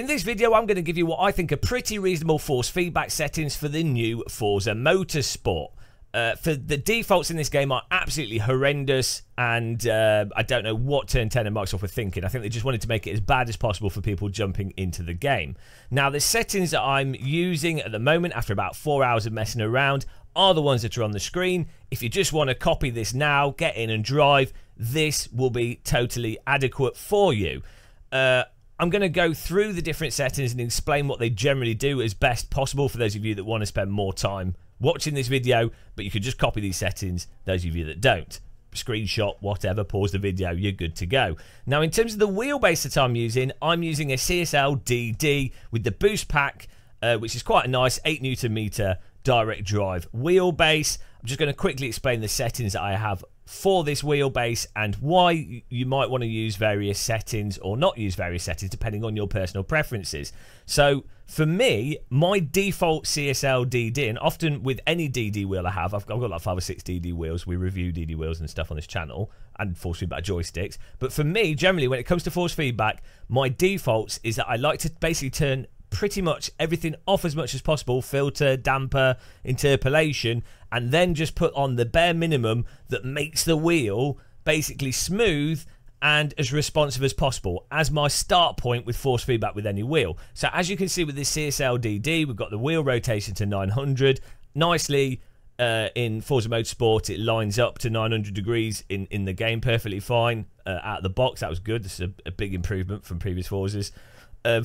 In this video, I'm going to give you what I think are pretty reasonable force feedback settings for the new Forza Motorsport. For the defaults in this game are absolutely horrendous, and I don't know what Turn 10 and Microsoft were thinking. I think they just wanted to make it as bad as possible for people jumping into the game. Now, the settings that I'm using at the moment, after about 4 hours of messing around, are the ones that are on the screen. If you just want to copy this now, get in and drive, this will be totally adequate for you. I'm going to go through the different settings and explain what they generally do as best possible for those of you that want to spend more time watching this video, but you could just copy these settings, those of you that don't. Screenshot, whatever, pause the video, you're good to go. Now, in terms of the wheelbase that I'm using a CSL DD with the boost pack, which is quite a nice 8 Nm direct drive wheelbase. I'm just going to quickly explain the settings that I have for this wheelbase and why you might want to use various settings or not use various settings depending on your personal preferences. So for me, my default CSL DD, and often with any DD wheel I have, I've got like 5 or 6 DD wheels. We review DD wheels and stuff on this channel, and force feedback joysticks. But for me, generally, when it comes to force feedback, my defaults is that I like to basically turn pretty much everything off as much as possible, filter, damper, interpolation, and then just put on the bare minimum that makes the wheel basically smooth and as responsive as possible as my start point with force feedback with any wheel. So as you can see with this CSL DD, we've got the wheel rotation to 900 nicely. In Forza Motorsport, it lines up to 900 degrees in the game perfectly fine out of the box. That was good. This is a big improvement from previous Forzas.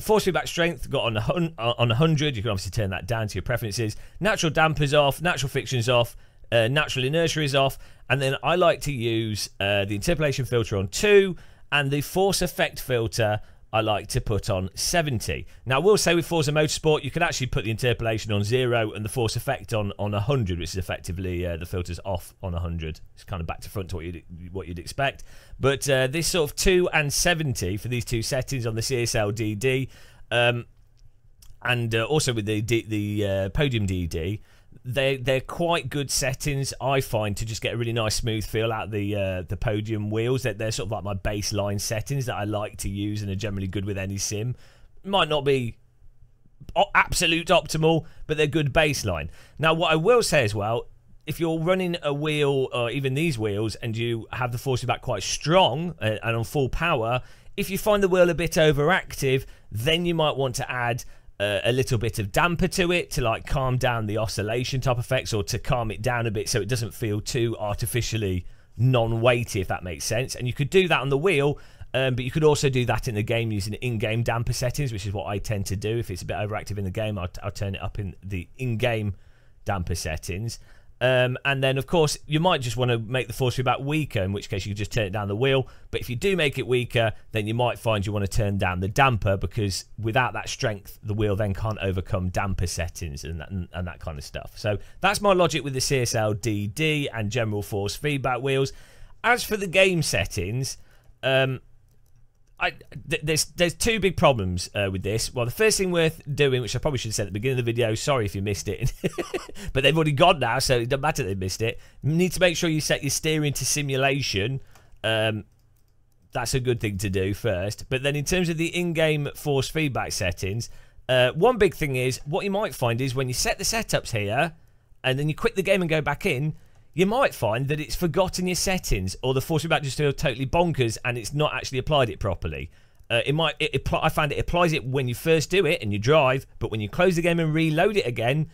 Force feedback strength got on 100. You can obviously turn that down to your preferences. Natural dampers off, natural friction's off, natural inertia is off, and then I like to use the interpolation filter on 2, and the force effect filter I like to put on 70. Now, I will say with Forza Motorsport, you can actually put the interpolation on 0 and the force effect on 100, which is effectively the filter's off on 100. It's kind of back to front to what you'd expect. But this sort of 2 and 70 for these two settings on the CSL DD, and also with the Podium DD, they're quite good settings, I find, to just get a really nice smooth feel out of the Podium wheels. They're sort of like my baseline settings that I like to use and are generally good with any sim. Might not be absolute optimal, but they're good baseline. Now, what I will say as well, if you're running a wheel, or even these wheels, and you have the force feedback quite strong and on full power, if you find the wheel a bit overactive, then you might want to add a little bit of damper to it to like calm down the oscillation type effects, or to calm it down a bit so it doesn't feel too artificially non-weighty, if that makes sense. And you could do that on the wheel, but you could also do that in the game using in-game damper settings, which is what I tend to do. If it's a bit overactive in the game, I'll turn it up in the in-game damper settings. And then, of course, you might just want to make the force feedback weaker, in which case you could just turn it down the wheel. But if you do make it weaker, then you might find you want to turn down the damper, because without that strength, the wheel then can't overcome damper settings and that kind of stuff. So that's my logic with the CSL DD and general force feedback wheels. As for the game settings, there's two big problems with this. Well, the first thing worth doing, which I probably should have said at the beginning of the video, sorry if you missed it, but they've already gone now, so it doesn't matter they missed it. You need to make sure you set your steering to simulation. That's a good thing to do first. But then in terms of the in-game force feedback settings, one big thing is, what you might find is when you set the setups here, and then you quit the game and go back in, you might find that it's forgotten your settings, or the force feedback just feels totally bonkers and it's not actually applied it properly. I find it applies it when you first do it and you drive, but when you close the game and reload it again,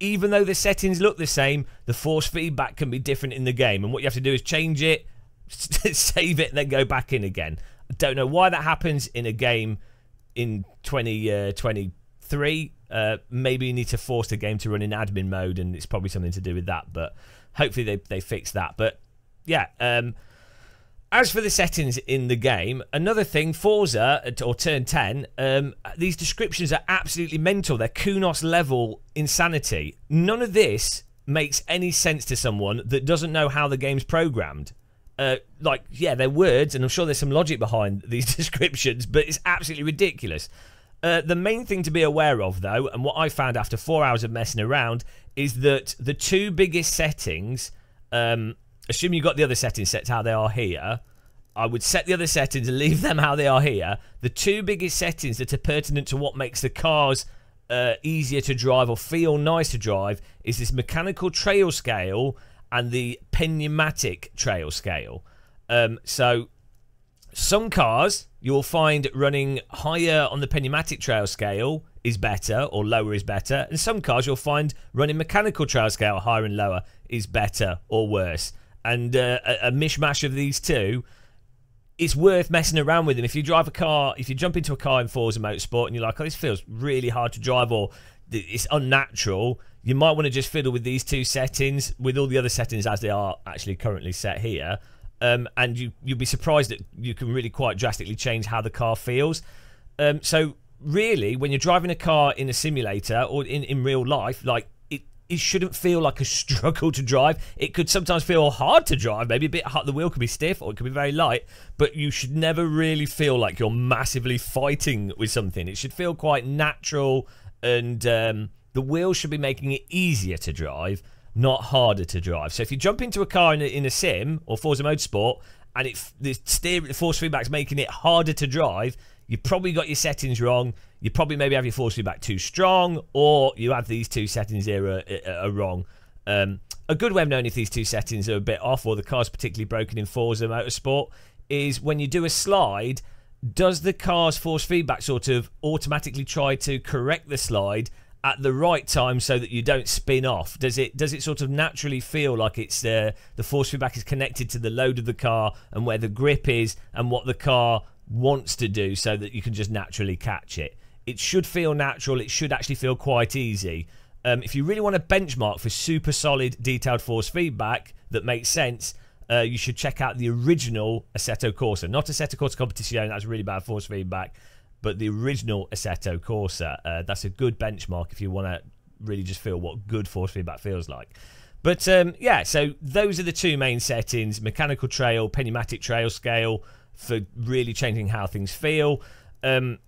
even though the settings look the same, the force feedback can be different in the game. And what you have to do is change it, save it, and then go back in again. I don't know why that happens in a game in 2023. Maybe you need to force the game to run in admin mode, and it's probably something to do with that. But hopefully they fix that. But yeah, as for the settings in the game, another thing, Forza or Turn 10, these descriptions are absolutely mental. They're Kunos level insanity. None of this makes any sense to someone that doesn't know how the game's programmed. Like, yeah, they're words, and I'm sure there's some logic behind these descriptions, but it's absolutely ridiculous. The main thing to be aware of, though, and what I found after 4 hours of messing around, is that the two biggest settings, assuming you've got the other settings set how they are here, I would set the other settings and leave them how they are here. The two biggest settings that are pertinent to what makes the cars easier to drive or feel nice to drive is this mechanical trail scale and the pneumatic trail scale. So some cars you'll find running higher on the pneumatic trail scale is better, or lower is better, and some cars you'll find running mechanical trail scale higher and lower is better or worse. And a mishmash of these two, it's worth messing around with them. If you drive a car, if you jump into a car in Forza Motorsport and you're like, oh, this feels really hard to drive, or it's unnatural, you might want to just fiddle with these two settings, with all the other settings as they are actually currently set here. And you'll be surprised that you can really quite drastically change how the car feels. So really, when you're driving a car in a simulator or in real life, like, it shouldn't feel like a struggle to drive. It could sometimes feel hard to drive, maybe a bit hard. The wheel could be stiff or it could be very light, but you should never really feel like you're massively fighting with something. It should feel quite natural, and the wheel should be making it easier to drive, not harder to drive. So if you jump into a car in a sim or Forza Motorsport and the force feedback's making it harder to drive, you probably got your settings wrong. You probably maybe have your force feedback too strong, or you have these two settings here are wrong. A good way of knowing if these two settings are a bit off, or the car's particularly broken in Forza Motorsport, is when you do a slide, does the car's force feedback sort of automatically try to correct the slide at the right time so that you don't spin off? Does it sort of naturally feel like it's the force feedback is connected to the load of the car and where the grip is and what the car wants to do, so that you can just naturally catch it? It should feel natural. It should actually feel quite easy. If you really want to benchmark for super solid detailed force feedback that makes sense, you should check out the original Assetto Corsa, not Assetto Corsa Competizione. That's really bad force feedback, but the original Assetto Corsa. That's a good benchmark if you want to really just feel what good force feedback feels like. But yeah, so those are the two main settings: mechanical trail, pneumatic trail scale, for really changing how things feel. You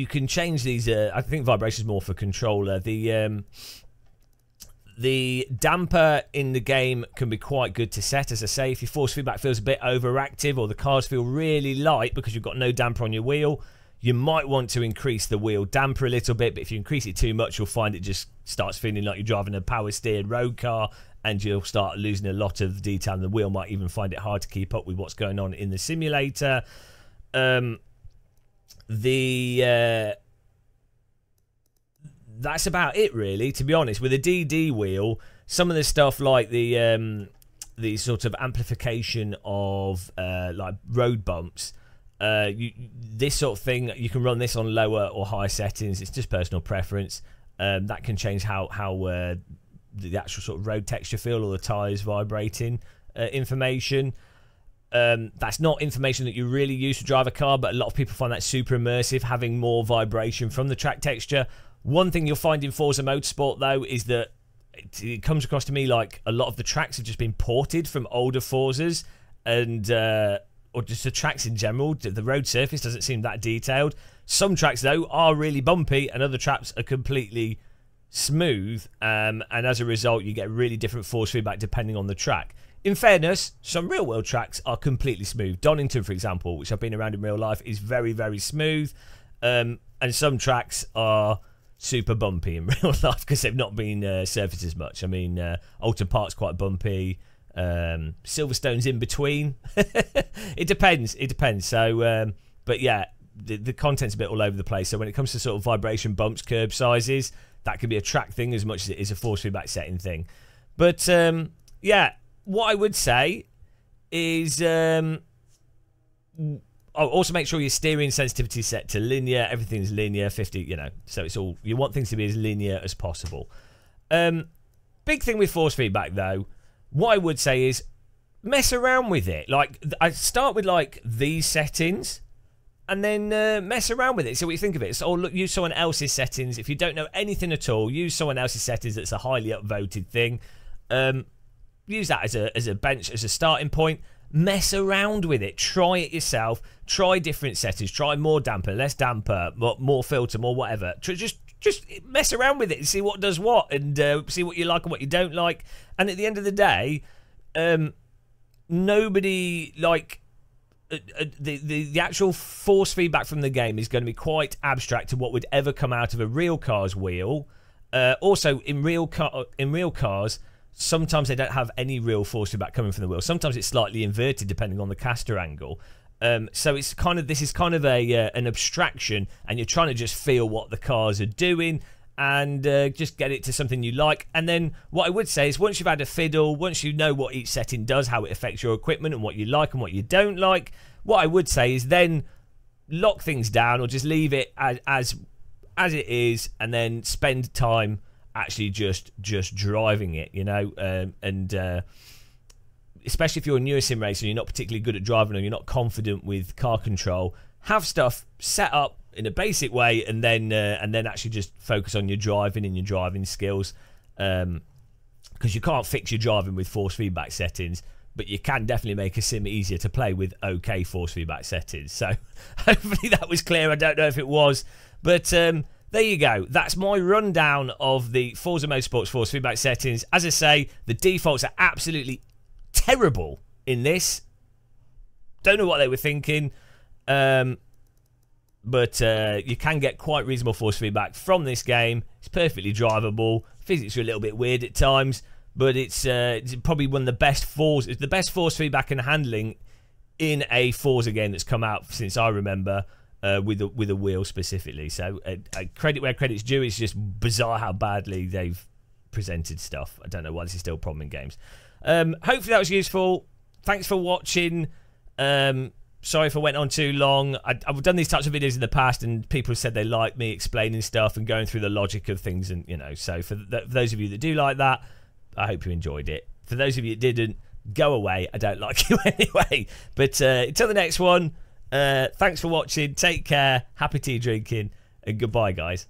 can change these. I think vibration is more for controller. The damper in the game can be quite good to set. As I say, if your force feedback feels a bit overactive, or the cars feel really light because you've got no damper on your wheel, you might want to increase the wheel damper a little bit. But if you increase it too much, you'll find it just starts feeling like you're driving a power steered road car, and you'll start losing a lot of detail, and the wheel might even find it hard to keep up with what's going on in the simulator. That's about it, really, to be honest. With a DD wheel, some of the stuff like the sort of amplification of like road bumps, this sort of thing, you can run this on lower or higher settings. It's just personal preference. That can change how the actual sort of road texture feel, or the tyres vibrating information. That's not information that you really use to drive a car, but a lot of people find that super immersive, having more vibration from the track texture. One thing you'll find in Forza Motorsport, though, is that it comes across to me like a lot of the tracks have just been ported from older Forzas, and or just the tracks in general. The road surface doesn't seem that detailed. Some tracks, though, are really bumpy, and other tracks are completely smooth, and as a result, you get really different force feedback depending on the track. In fairness, some real-world tracks are completely smooth. Donington, for example, which I've been around in real life, is very, very smooth, and some tracks are super bumpy in real life because they've not been surfaced as much. I mean, Alton Park's quite bumpy. Silverstone's in between. It depends. So, but yeah, the content's a bit all over the place. So when it comes to sort of vibration bumps, curb sizes, that could be a track thing as much as it is a force feedback setting thing. But yeah, what I would say is also make sure your steering sensitivity is set to linear. Everything's linear, 50, you know, so it's all, you want things to be as linear as possible. Big thing with force feedback, though, what I would say is mess around with it. Like, I start with like these settings and then mess around with it. So what you think of it. So look, use someone else's settings. If you don't know anything at all, use someone else's settings. That's a highly upvoted thing. Use that as a bench, as a starting point. Mess around with it. Try it yourself. Try different settings. Try more damper, less damper, more filter, more whatever. Just mess around with it and see what does what, and see what you like and what you don't like. And at the end of the day, nobody like the actual force feedback from the game is going to be quite abstract to what would ever come out of a real car's wheel. Also, in real cars, sometimes they don't have any real force feedback coming from the wheel. Sometimes it's slightly inverted depending on the caster angle. So it's kind of an abstraction, and you're trying to just feel what the cars are doing and just get it to something you like. And then what I would say is, once you've had a fiddle, once you know what each setting does, how it affects your equipment and what you like and what you don't like, what I would say is then lock things down or just leave it as it is, and then spend time actually just driving it, you know, and especially if you're a newer sim racer and you're not particularly good at driving or you're not confident with car control, have stuff set up in a basic way, and then actually just focus on your driving and your driving skills, because you can't fix your driving with force feedback settings, but you can definitely make a sim easier to play with okay force feedback settings. So hopefully that was clear. I don't know if it was, but there you go. That's my rundown of the Forza Motorsport's force feedback settings. As I say, the defaults are absolutely terrible in this. Don't know what they were thinking, but you can get quite reasonable force feedback from this game. It's perfectly drivable. Physics are a little bit weird at times, but it's probably one of the best it's the best force feedback and handling in a Forza game that's come out since I remember, with a wheel specifically. So credit where credit's due. It's just bizarre how badly they've presented stuff. I don't know why this is still a problem in games. Hopefully that was useful. Thanks for watching. Sorry if I went on too long. I've done these types of videos in the past, and people have said they like me explaining stuff and going through the logic of things, and you know. So for those of you that do like that, I hope you enjoyed it. For those of you that didn't, go away. I don't like you anyway. But until the next one, thanks for watching. Take care. Happy tea drinking, and goodbye, guys.